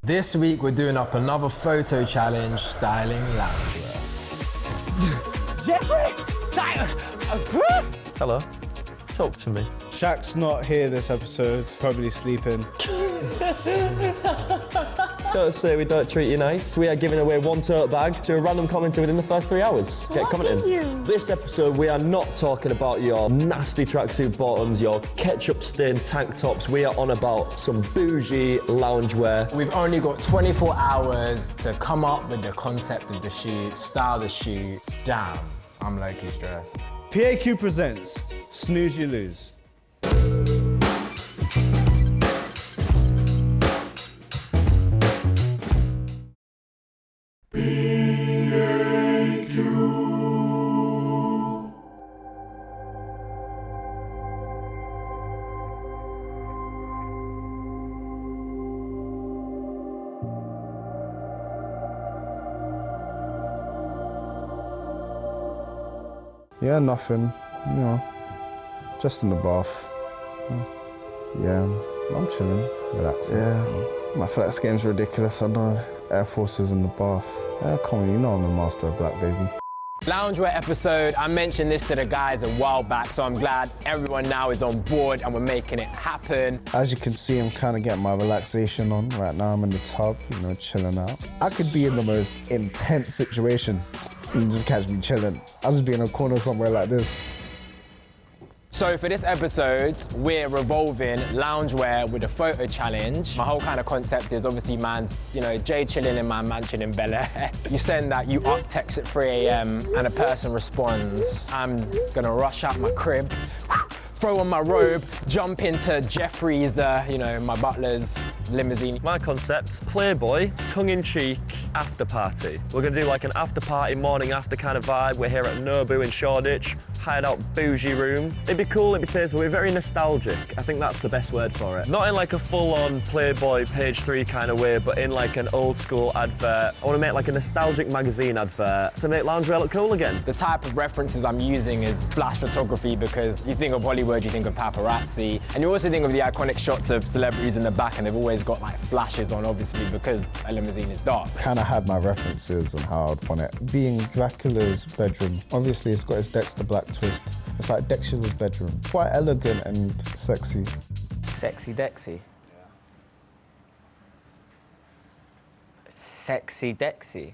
This week we're doing up another photo challenge, Styling Loungewear. Jeffrey! Hello. Talk to me. Shaq's not here this episode, probably sleeping. Don't say we don't treat you nice. We are giving away one tote bag to a random commenter within the first 3 hours. Get commenting. This episode, we are not talking about your nasty tracksuit bottoms, your ketchup-stained tank tops. We are on about some bougie loungewear. We've only got 24 hours to come up with the concept of the shoot, style the shoot. Damn, I'm low-key stressed. PAQ presents Snooze You Lose. Yeah, nothing, you know, just in the bath. Yeah, I'm chilling, relaxing. Yeah, my flex game's ridiculous, I know. Air Forces in the bath. Yeah, come on, you know I'm the master of black, baby. Loungewear episode, I mentioned this to the guys a while back, so I'm glad everyone now is on board and we're making it happen. As you can see, I'm kind of getting my relaxation on. Right now I'm in the tub, you know, chilling out. I could be in the most intense situation and just catch me chilling. I'll just be in a corner somewhere like this. So for this episode, we're revolving loungewear with a photo challenge. My whole kind of concept is obviously man's, you know, Jay chilling in my mansion in Bel Air. You send that, you up text at 3 a.m. and a person responds. I'm gonna rush out my crib, throw on my robe, jump into Jeffrey's, you know, my butler's limousine. My concept, Playboy, tongue-in-cheek, after party. We're gonna do like an after party, morning after kind of vibe. We're here at Nobu in Shoreditch, hired out bougie room. It'd be cool, it'd be tasteful, we're very nostalgic. I think that's the best word for it. Not in like a full-on Playboy page 3 kind of way, but in like an old school advert. I wanna make like a nostalgic magazine advert to make loungewear look cool again. The type of references I'm using is flash photography because you think of Hollywood, you think of paparazzi, and you also think of the iconic shots of celebrities in the back, and they've always got like flashes on, obviously, because a limousine is dark. Kind of had my references and how I'd want it. Being Dracula's bedroom, obviously it's got its Dexter Black twist. It's like Dracula's bedroom. Quite elegant and sexy. Sexy Dexy. Sexy Dexy.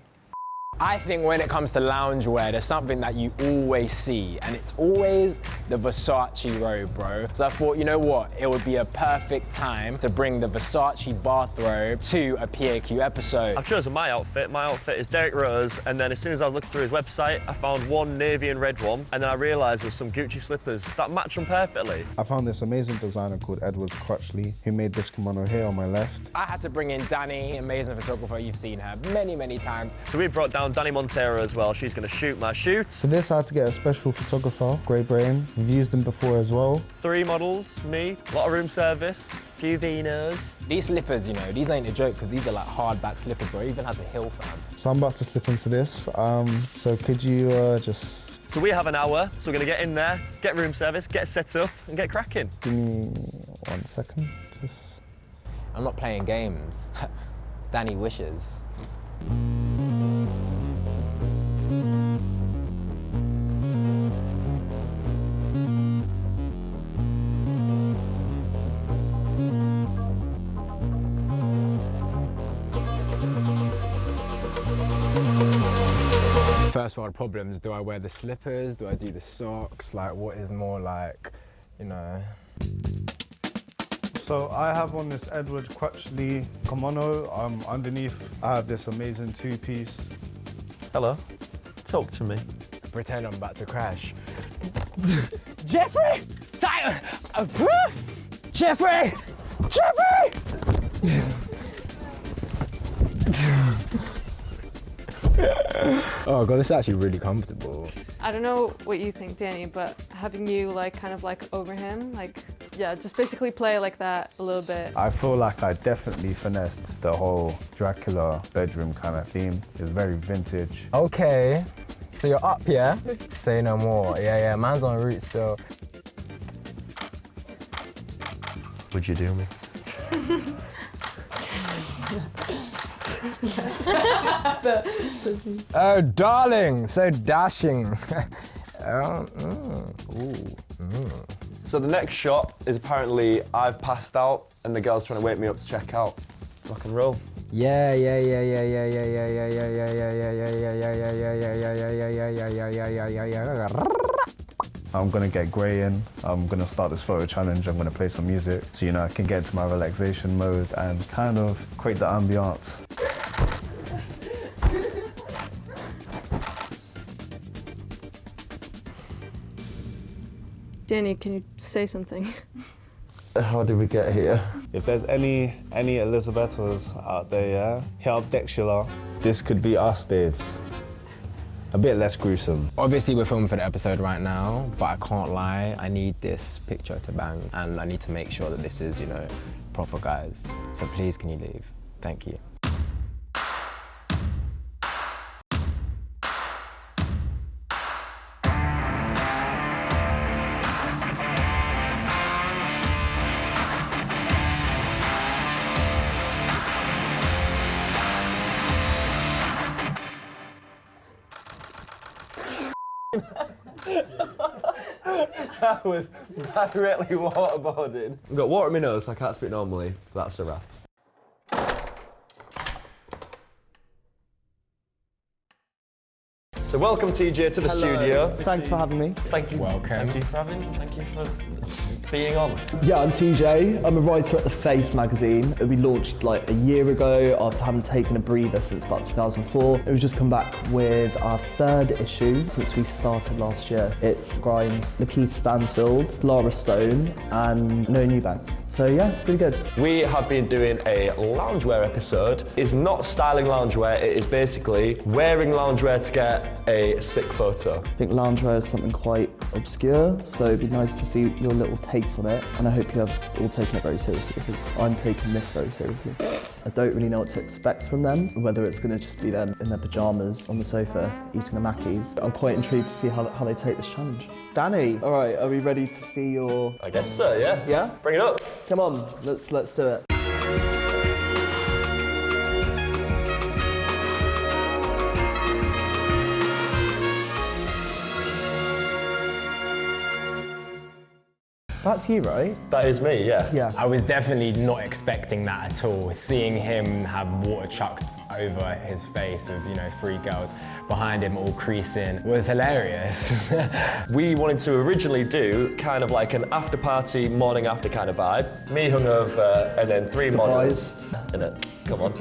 I think when it comes to loungewear, there's something that you always see, and it's always the Versace robe, bro. So I thought, you know what? It would be a perfect time to bring the Versace bathrobe to a PAQ episode. I've chosen my outfit. My outfit is Derek Rose, and then as soon as I was looking through his website, I found one navy and red one, and then I realized there's some Gucci slippers that match them perfectly. I found this amazing designer called Edward Crutchley, who made this kimono here on my left. I had to bring in Danny, amazing photographer. You've seen her many, many times. So we brought down Danny Montero as well. She's gonna shoot my shoots. For this, I had to get a special photographer, Grey Brain. We've used him before as well. 3 models, me, a lot of room service, few Vinos. These slippers, you know, these ain't a joke because these are like hardback slippers, bro. Even has a heel, fam. So I'm about to slip into this. So could you just... So we have an hour, so we're gonna get in there, get room service, get set up, and get cracking. Give me 1 second, just... I'm not playing games. Danny wishes. First world problems, do I wear the slippers? Do I do the socks? Like, what is more like, you know? So I have on this Edward Crutchley kimono. Underneath, I have this amazing 2-piece. Hello. Talk to me. Pretend I'm about to crash. Jeffrey! Jeffrey! Jeffrey! Oh god, this is actually really comfortable. I don't know what you think, Danny, but having you like kind of like over him, like, yeah, just basically play like that a little bit. I feel like I definitely finessed the whole Dracula bedroom kind of theme. It's very vintage. Okay, so you're up, yeah? Say no more. Yeah, man's on route still. Would you do me? Oh, darling, so dashing. So the next shot is apparently I've passed out and the girl's trying to wake me up to check out. Rock and roll. Yeah. I'm gonna get grey in. I'm gonna start this photo challenge. I'm gonna play some music so I can get into my relaxation mode and kind of create the ambiance. Danny, can you say something? How did we get here? If there's any Elizabethas out there, yeah, hit up Dracula. This could be us, babes. A bit less gruesome. Obviously, we're filming for the episode right now, but I can't lie, I need this picture to bang, and I need to make sure that this is, proper, guys. So please, can you leave? Thank you. That was directly waterboarding. I've got water in my nose, so I can't speak normally, but that's a wrap. So welcome TJ to the studio. Thanks for having me. Thank you. Welcome. Thank you for having me. Thank you for being on. Yeah, I'm TJ. I'm a writer at The Face magazine. We launched like a year ago after having taken a breather since about 2004. We've just come back with our third issue since we started last year. It's Grimes, Lakeith Stansfield, Lara Stone and Noah Eubanks. So yeah, pretty good. We have been doing a loungewear episode. It's not styling loungewear, it is basically wearing loungewear to get a sick photo. I think loungewear is something quite obscure, so it'd be nice to see your little takes on it, and I hope you have all taken it very seriously because I'm taking this very seriously. I don't really know what to expect from them, whether it's going to just be them in their pyjamas on the sofa eating a Mackies. I'm quite intrigued to see how they take this challenge. Danny, all right, are we ready to see your... I guess so, yeah. Yeah? Bring it up. Come on, let's do it. That's you, right? That is me, yeah. Yeah. I was definitely not expecting that at all. Seeing him have water chucked over his face with, 3 girls behind him all creasing was hilarious. We wanted to originally do kind of like an after party, morning after kind of vibe. Me hungover and then 3 models. Come on.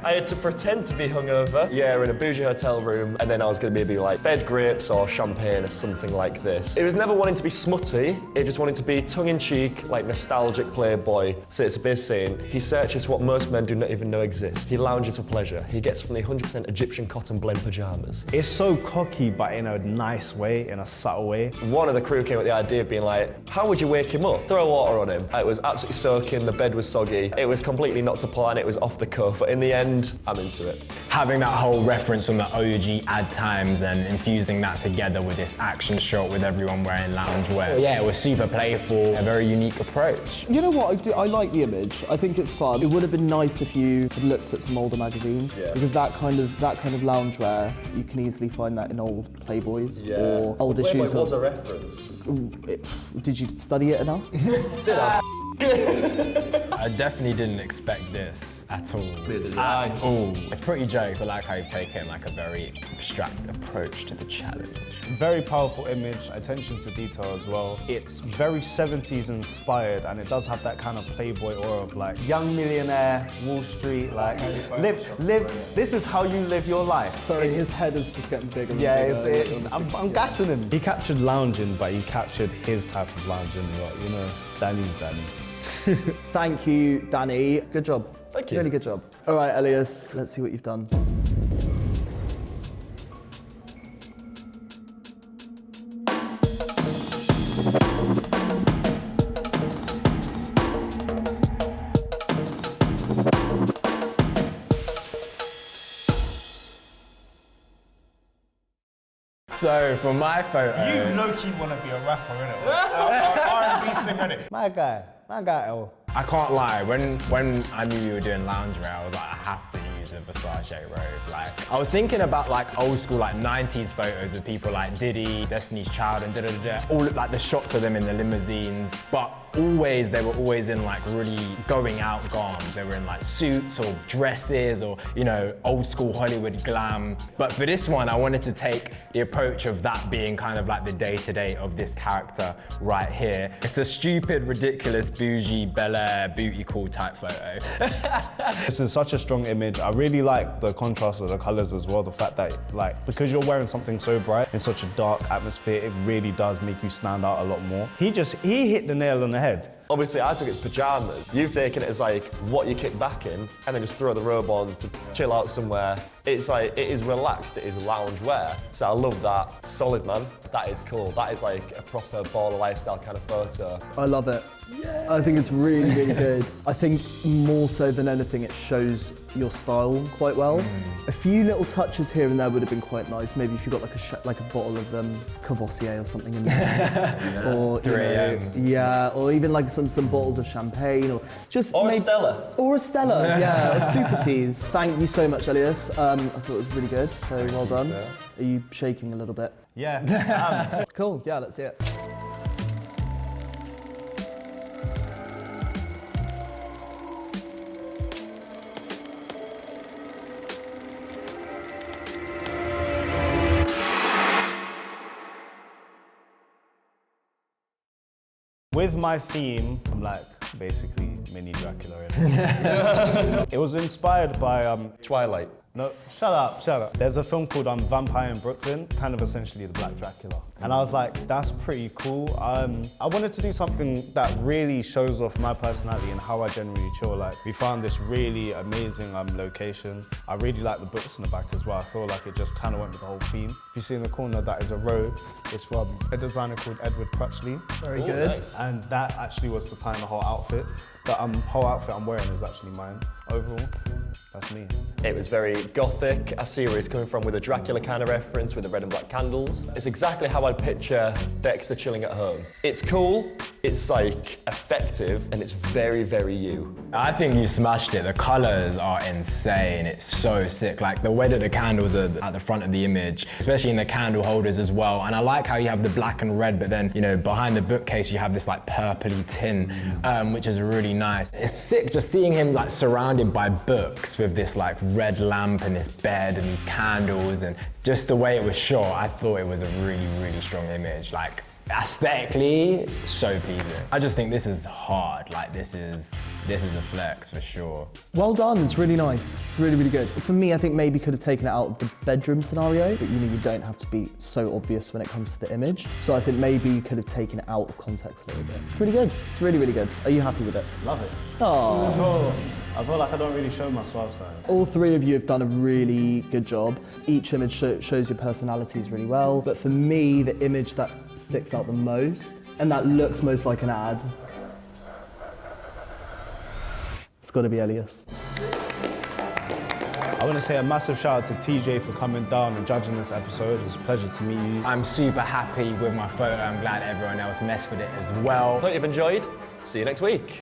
I had to pretend to be hungover, in a bougie hotel room, and then I was going to maybe like fed grapes or champagne or something like this. It was never wanting to be smutty, it just wanted to be tongue-in-cheek, like nostalgic Playboy. So it's basically saying he searches what most men do not even know exists. He lounges for pleasure. He gets from the 100% Egyptian cotton blend pajamas. It's so cocky, but in a nice way, in a subtle way. One of the crew came with the idea of being like, how would you wake him up? Throw water on him. It was absolutely soaking, the bed was soggy. It was completely not to plan, it was off the cuff, but in the end, I'm into it. Having that whole reference from the OG ad times and infusing that together with this action shot with everyone wearing loungewear. Yeah, it was super playful, a very unique approach. You know what, I like the image. I think it's fun. It would have been nice if you had looked at some older magazines, because that kind of loungewear, you can easily find that in old Playboys or old issues. Playboy was a reference. Did you study it enough? Did I? I definitely didn't expect this at all. At all. It's pretty jokes. I like how you've taken like a very abstract approach to the challenge. Very powerful image, attention to detail as well. It's very 70s inspired, and it does have that kind of Playboy aura of like young millionaire, Wall Street, like live. This is how you live your life. Sorry, his head is just getting bigger. Yeah, and bigger. I'm gassing him. He captured lounging, but he captured his type of lounging. Danny's Danny. Thank you, Danny. Good job. Thank you. Really good job. All right, Elias, let's see what you've done. So for my photo, You low-key want to be a rapper, innit? R&B singer, innit? My guy. I can't lie, when I knew you were doing loungewear, I was like, I have to use a Versace robe. Like, I was thinking about like old school, like 90s photos of people like Diddy, Destiny's Child, and all like the shots of them in the limousines. But they were always in like really going out garms. They were in like suits or dresses or, you know, old school Hollywood glam. But for this one, I wanted to take the approach of that being kind of like the day-to-day of this character right here. It's a stupid, ridiculous, bougie, Bel Air, booty call type photo. This is such a strong image. I really like the contrast of the colors as well. The fact that, like, because you're wearing something so bright in such a dark atmosphere, it really does make you stand out a lot more. He hit the nail on the head. Obviously, I took it as pajamas. You've taken it as like what you kick back in and then just throw the robe on to chill out somewhere. It's like, it is relaxed, it is loungewear. So I love that. Solid, man. That is cool. That is like a proper baller lifestyle kind of photo. I love it. Yeah. I think it's really, really good. I think more so than anything, it shows your style quite well. A few little touches here and there would have been quite nice. Maybe if you got like a bottle of Cavassier or something in there, or you know, yeah, or even like some bottles of champagne, or just a Stella. Or a Stella, yeah, a super tease. Thank you so much, Elias. I thought it was really good. So well done. Are you shaking a little bit? Yeah. Cool. Yeah, let's see it. With my theme, I'm like basically mini Dracula. It was inspired by Twilight. No, shut up. There's a film called Vampire in Brooklyn, kind of essentially the Black Dracula. And I was like, that's pretty cool. I wanted to do something that really shows off my personality and how I generally chill. Like, we found this really amazing location. I really like the books in the back as well. I feel like it just kind of went with the whole theme. If you see in the corner, that is a robe. It's from a designer called Edward Crutchley. Very good. Nice. And that actually was to design the whole outfit. The whole outfit I'm wearing is actually mine. Overall, that's me. It was very gothic. I see where he's coming from with a Dracula kind of reference with the red and black candles. It's exactly how I'd picture Dexter chilling at home. It's cool, it's like effective, and it's very, very you. I think you smashed it. The colors are insane. It's so sick. Like the way that the candles are at the front of the image, especially in the candle holders as well. And I like how you have the black and red, but then, you know, behind the bookcase, you have this like purpley tin, which is really nice. It's sick just seeing him like surrounded by books with this like red lamp and this bed and these candles, and just the way it was shot, I thought it was a really, really strong image. Like aesthetically, so pleasing. I just think this is hard. Like this is a flex for sure. Well done, it's really nice. It's really, really good. For me, I think maybe could have taken it out of the bedroom scenario, but you know, you don't have to be so obvious when it comes to the image. So I think maybe you could have taken it out of context a little bit. Pretty good, it's really, really good. Are you happy with it? Love it. Oh. I feel like I don't really show my suave side. All three of you have done a really good job. Each image shows your personalities really well. But for me, the image that sticks out the most and that looks most like an ad, it's got to be Elias. I want to say a massive shout out to TJ for coming down and judging this episode. It was a pleasure to meet you. I'm super happy with my photo. I'm glad everyone else messed with it as well. Hope you've enjoyed. See you next week.